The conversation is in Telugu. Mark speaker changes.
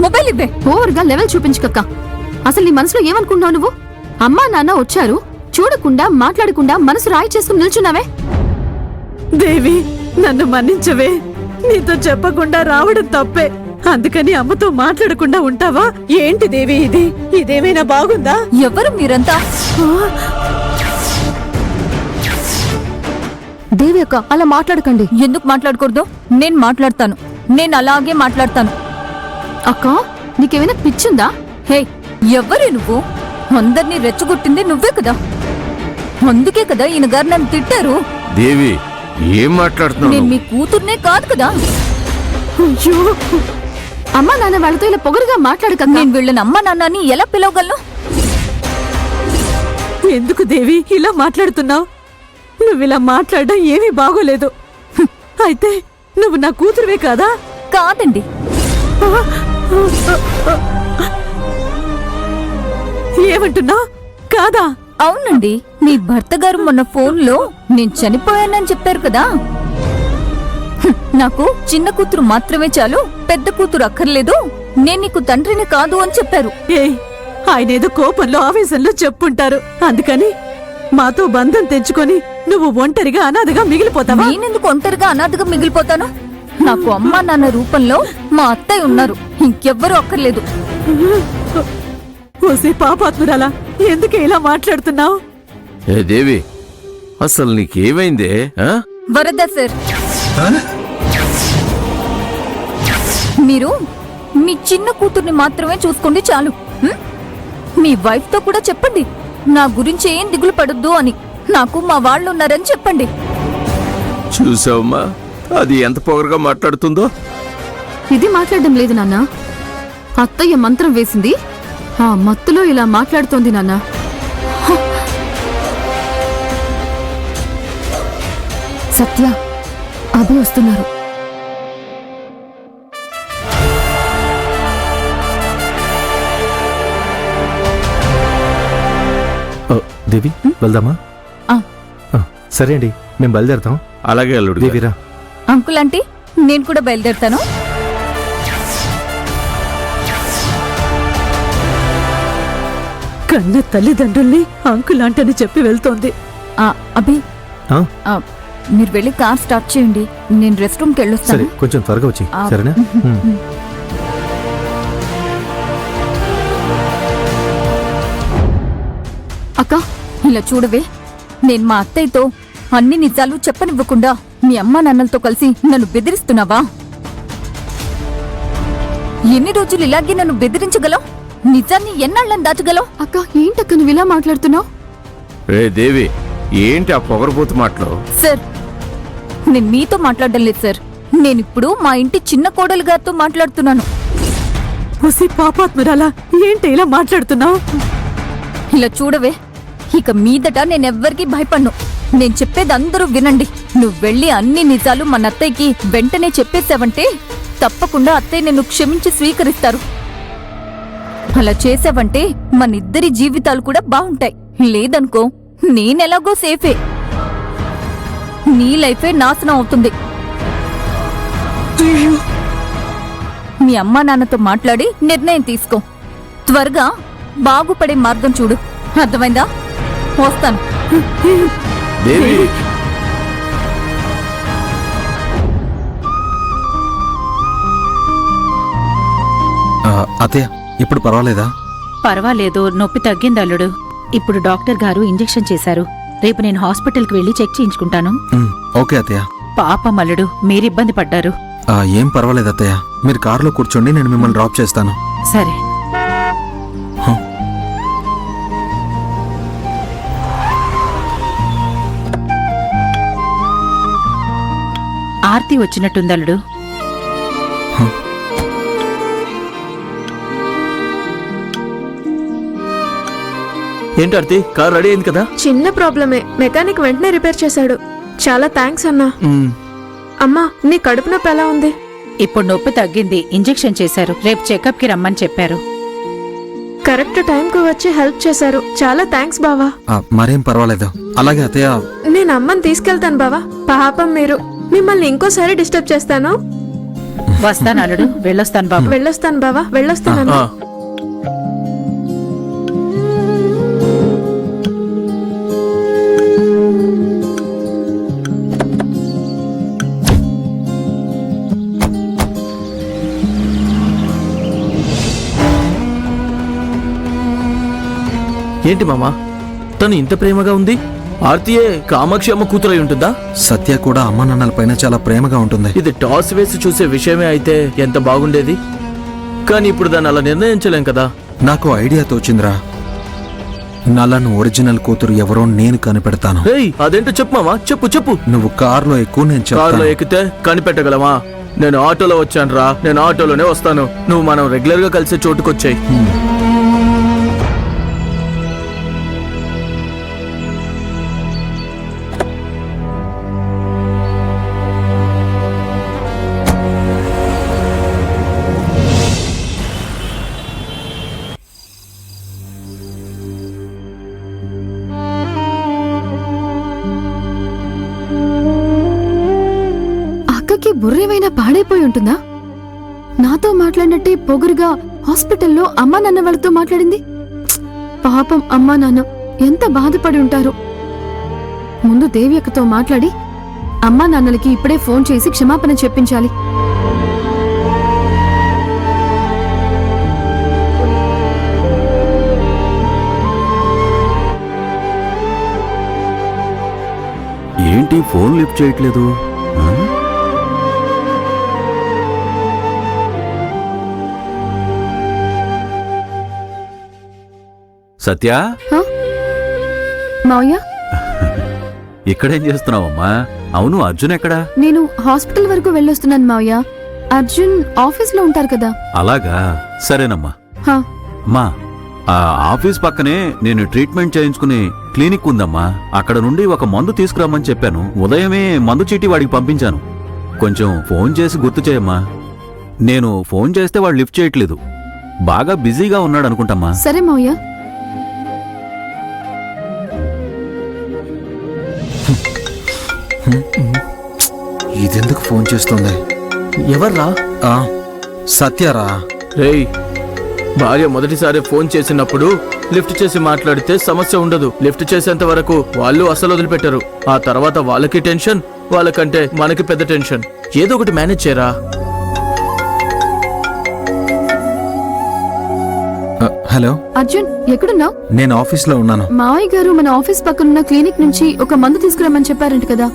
Speaker 1: మొబైల్ ఇవ్వే.
Speaker 2: ఓవర్గా లెవెల్ చూపించుకక్క. అసలు నీ మనసులో ఏమనుకుంటున్నావు నువ్వు? అమ్మా నాన్న వచ్చారు, చూడకుండా మాట్లాడకుండా మనసు రాయి చేసుకుని నిల్చున్నావే.
Speaker 3: దేవి, నన్ను మన్నించవే. నీతో చెప్పకుండా రావడం తప్పే. అందుకని అమ్మతో మాట్లాడకుండా ఉంటావా ఏంటి దేవి? ఇదేమైనా బాగుందా?
Speaker 1: ఎవరు మీరంతా?
Speaker 2: దేవి అక్క, అలా మాట్లాడకండి.
Speaker 1: ఎందుకు మాట్లాడకూడదు? నేను మాట్లాడతాను. నేను అలాగే మాట్లాడతాను.
Speaker 2: అక్క, నీకేమైనా పిచ్చుందా?
Speaker 1: హే, ఎవరే నువ్వు? అందరినీ రెచ్చగొట్టింది నువ్వే కదా. అందుకే కదా ఈయన గారు నన్ను తిట్టారు.
Speaker 4: దేవి, ఏం మాట్లాడుతున్నావు?
Speaker 1: నేను మీ కూతుర్నే కాదు కదా.
Speaker 3: అయ్యో,
Speaker 2: అమ్మా నాన్న వాళ్ళతో ఇలా పొగరుగా మాట్లాడక.
Speaker 1: నేను వీళ్ళని అమ్మ నాన్నని ఎలా పిలవగలను?
Speaker 3: ఎందుకు దేవి ఇలా మాట్లాడుతున్నావు? నువ్విలా మాట్లాడడం ఏమీ బాగోలేదు. అయితే నువ్వు నా కూతురువే కాదా?
Speaker 1: కాదండి.
Speaker 3: ఏమంటున్నా? కాదా?
Speaker 1: అవునండి. మీ భర్త గారు మొన్న ఫోన్లో నేను చనిపోయానని చెప్పారు కదా. నాకు చిన్న కూతురు మాత్రమే చాలు, పెద్ద కూతురు అక్కర్లేదు, నేను నీకు తండ్రిని కాదు అని చెప్పారు.
Speaker 3: ఆయనేదో కోపంలో ఆవేశంలో చెప్పుంటారు. అందుకని మాతో బంధం తెంచుకొని నువ్వు ఒంటరిగా అనాథగా మిగిలిపోతావా?
Speaker 1: నేనెందుకు ఒంటరిగా అనాథగా మిగిలిపోతాను? నాకు అమ్మా నాన్న రూపంలో మా అత్తయ్య ఉన్నారు, ఇంకెవ్వరూ అక్కర్లేదు.
Speaker 3: ఓసే పాపాత్మురాలా, ఎందుకే ఇలా మాట్లాడుతున్నావు?
Speaker 4: ఏ దేవి, అసలు నీకేమైందే?
Speaker 1: వరద సార్, మీరు మీ చిన్న కూతుర్ని మాత్రమే చూసుకోండి చాలు. మీ వైఫ్ తో కూడా చెప్పండి నా గురించి ఏం దిగులు పడొద్దు అని. నాకు మా వాళ్ళు ఉన్నారని చెప్పండి.
Speaker 4: చూసావమ్మా, అది ఎంత పొగరుగా మాట్లాడుతుందో.
Speaker 2: ఇది మాట్లాడడం లేదు నాన్న. అత్తయ్య మంత్రం వేసింది, ఆ మత్తులో ఇలా మాట్లాడుతోంది నాన్న. సత్య, అభి వస్తున్నారు.
Speaker 5: దేవి, వెళ్దామా? సరే అండి, మేము బయలుదేరతాం.
Speaker 4: అలాగే అల్లుడు.
Speaker 5: దేవిరా.
Speaker 1: అంకుల్ ఆంటీ, నేను కూడా బయలుదేరుతాను.
Speaker 3: కన్న తల్లిదండ్రుల్ని అంకుల్ అంటని చెప్పి వెళ్తోంది.
Speaker 1: అభి, మీరు వెళ్ళి కార్ స్టార్ట్ చేయండి, నేను రెస్ట్ రూమ్కి
Speaker 5: సరే,
Speaker 1: వెళ్ళొస్తాను.
Speaker 5: కొంచెం త్వరగా వచ్చి. సరేనా?
Speaker 2: అక్క,
Speaker 1: ఇలా చూడవే, నేను మా అత్తయ్యతో అన్ని నిజాలు చెప్పనివ్వకుండా మీ అమ్మా నాన్నలతో కలిసి నన్ను బెదిరిస్తున్నావా? ఎన్ని రోజులు ఇలాగే నన్ను బెదిరించగలవు? నిజాన్ని ఎన్నాళ్ళని దాచగలవు?
Speaker 2: అక్క, ఏంటక్క నువ్వు ఇలా మాట్లాడుతున్నావు?
Speaker 4: రే దేవి, ఏంటి ఆ పొగరబోతు మాటలు?
Speaker 1: సార్, నేను మీతో మాట్లాడడం లేదు సార్, నేనిప్పుడు మా ఇంటి చిన్న కోడలు గారితో మాట్లాడుతున్నాను.
Speaker 3: ఓసే పాపాత్మురాలా, ఏంటి ఇలా మాట్లాడుతున్నావు?
Speaker 1: ఇలా చూడవే, ఇక మీదట నేనెవ్వరికీ భయపడ్ను. నేను చెప్పేది అందరూ వినండి. నువ్వు వెళ్ళి అన్ని నిజాలు మన అత్తయ్యకి వెంటనే చెప్పేశావంటే తప్పకుండా అత్తయ్య నిన్ను క్షమించి స్వీకరిస్తారు. అలా చేసావంటే మనిద్దరి జీవితాలు కూడా బాగుంటాయి. లేదనుకో, నేనెలాగో సేఫే, నీ లైఫే నాశనం అవుతుంది. మీ అమ్మా నాన్నతో మాట్లాడి నిర్ణయం తీసుకో. త్వరగా బాగుపడే మార్గం చూడు. అర్థమైందా? వస్తాను.
Speaker 4: దేవి,
Speaker 5: అత్తయ్య, ఇప్పుడు పర్వాలేదా?
Speaker 6: పర్వాలేదు, నొప్పి తగ్గింది అల్లుడు. ఇప్పుడు డాక్టర్ గారు ఇంజెక్షన్ చేశారు. రేపు నేను హాస్పిటల్కి వెళ్లి చెక్ చేయించుకుంటాను.
Speaker 5: ఓకే అత్తయ్య.
Speaker 6: పాపం అల్లుడు, మీరిబ్బంది పడ్డారు.
Speaker 5: ఏం పర్వాలేదు అత్తయ్య, మీరు కారులో కూర్చోండి, నేను మిమ్మల్ని డ్రాప్ చేస్తాను.
Speaker 6: సరే. ఆర్తి వచ్చినట్టుందల్లుడు.
Speaker 7: ఏంటి ఆర్తి, కార్ రెడీ అయింది కదా?
Speaker 8: చిన్న ప్రాబ్లమే, మెకానిక్ వెంటనే రిపేర్ చేశాడు. చాలా థ్యాంక్స్ అన్నా. అమ్మా, నీ కడుపు నొప్పి ఎలా ఉంది?
Speaker 6: ఇప్పుడు నొప్పి తగ్గింది, ఇంజెక్షన్ చేశారు. రేపు చెకప్ కి రమ్మని చెప్పారు.
Speaker 8: కరెక్ట్ టైంకు వచ్చి హెల్ప్ చేశారు. చాలా థ్యాంక్స్ బావా.
Speaker 5: మరేం పర్వాలేదు. అలాగే అత్తయ్య,
Speaker 8: నేను అమ్మని తీసుకెళ్తాను బావా. పాపం మీరు. మిమ్మల్ని ఇంకోసారి డిస్టర్బ్ చేస్తాను.
Speaker 6: వస్తాను అల్లుడు, వెళ్ళొస్తాను బాబు.
Speaker 8: వెళ్ళొస్తాను బావా, వెళ్ళొస్తానన్నా.
Speaker 7: ఆ. ఏంటి మామా, తను ఇంత ప్రేమగా ఉంది? ఆర్తియే కామాక్షి అమ్మ కూతురై ఉంటుందా?
Speaker 5: సత్య కూడా అమ్మా నాన్నల పైన చాలా ప్రేమగా ఉంటుంది.
Speaker 7: ఇది టాస్ వేసి చూసే విషయమే అయితే ఎంత బాగుండేది. కానీ ఇప్పుడు దాన్ని అలా నిర్ణయించలేం కదా.
Speaker 5: నాకు ఐడియా తోచిందిరా. నల్లను ఒరిజినల్ కూతురు ఎవరో నేను కనిపెడతాను.
Speaker 7: రేయ్, అదేంటో చెప్పు మామా, చెప్పు చెప్పు.
Speaker 5: నువ్వు కారులో ఎక్కువ, నేను
Speaker 7: కారులో
Speaker 5: చెప్తాను.
Speaker 7: ఎక్కితే కనిపెట్టగలమా? నేను ఆటోలో వచ్చానురా, నేను ఆటోలోనే వస్తాను. నువ్వు మనం రెగ్యులర్ గా కలిసే చోటుకొచ్చాయి.
Speaker 2: అక్కకి బుర్రేమైనా పాడైపోయి ఉంటుందా? నాతో మాట్లాడినట్టే పొగురుగా హాస్పిటల్లో అమ్మా నాన్న వాళ్ళతో మాట్లాడింది. ప్చ్! పాపం అమ్మా నాన్న ఎంత బాధపడి ఉంటారు. ముందు దేవి అక్కతో మాట్లాడి అమ్మా నాన్నలకి ఇప్పుడే ఫోన్ చేసి క్షమాపణ చెప్పించాలి.
Speaker 4: ఏంటి ఫోన్ లిఫ్ట్ చేయట్లేదు? ఆ? సత్య,
Speaker 2: హ? మావయ్య,
Speaker 4: ఇక్కడేం చేస్తున్నావమ్మా? అవును, అర్జున్ ఎక్కడా?
Speaker 2: నేను హాస్పిటల్ వరకు వెళ్ళొస్తున్నాను మావయ్య. అర్జున్ ఆఫీస్లో ఉంటారు కదా.
Speaker 4: అలాగా, సరేనమ్మా.
Speaker 2: హా,
Speaker 4: అమ్మా, ఆ ఆఫీస్ పక్కనే నేను ట్రీట్మెంట్ చేయించుకుని క్లినిక్ ఉందమ్మా. అక్కడ నుండి ఒక మందు తీసుకురమ్మని చెప్పాను. ఉదయమే మందు చీటీ వాడికి పంపించాను. కొంచెం ఫోన్ చేసి గుర్తు చేయమ్మా. నేను ఫోన్ చేస్తే వాడు లిఫ్ట్ చేయట్లేదు. బాగా బిజీగా ఉన్నాడు అనుకుంటమ్మా.
Speaker 2: సరే మావయ్య.
Speaker 5: ఇదెందుకు ఫోన్ చేస్తుంది?
Speaker 7: ఎవర్రా?
Speaker 5: ఆ, సత్యరా.
Speaker 7: రేయ్, భార్య మొదటిసారి ఫోన్ చేసినప్పుడు లిఫ్ట్ చేసి మాట్లాడితే సమస్య ఉండదు. లిఫ్ట్ చేసేంత వరకు వాళ్ళు అసలు వదిలిపెట్టరు. ఆ తర్వాత వాళ్ళకి టెన్షన్, వాళ్ళకంటే మనకి పెద్ద టెన్షన్. ఏదో ఒకటి మేనేజ్ చేయరా.
Speaker 5: హలో
Speaker 2: అర్జున్, ఎక్కడున్నావు?
Speaker 5: నేను ఆఫీస్లో ఉన్నాను.
Speaker 2: మావయ్య గారు మన ఆఫీస్ పక్కనున్న క్లినిక్ నుంచి ఒక మందు తీసుకురమ్మని చెప్పారంట కదా.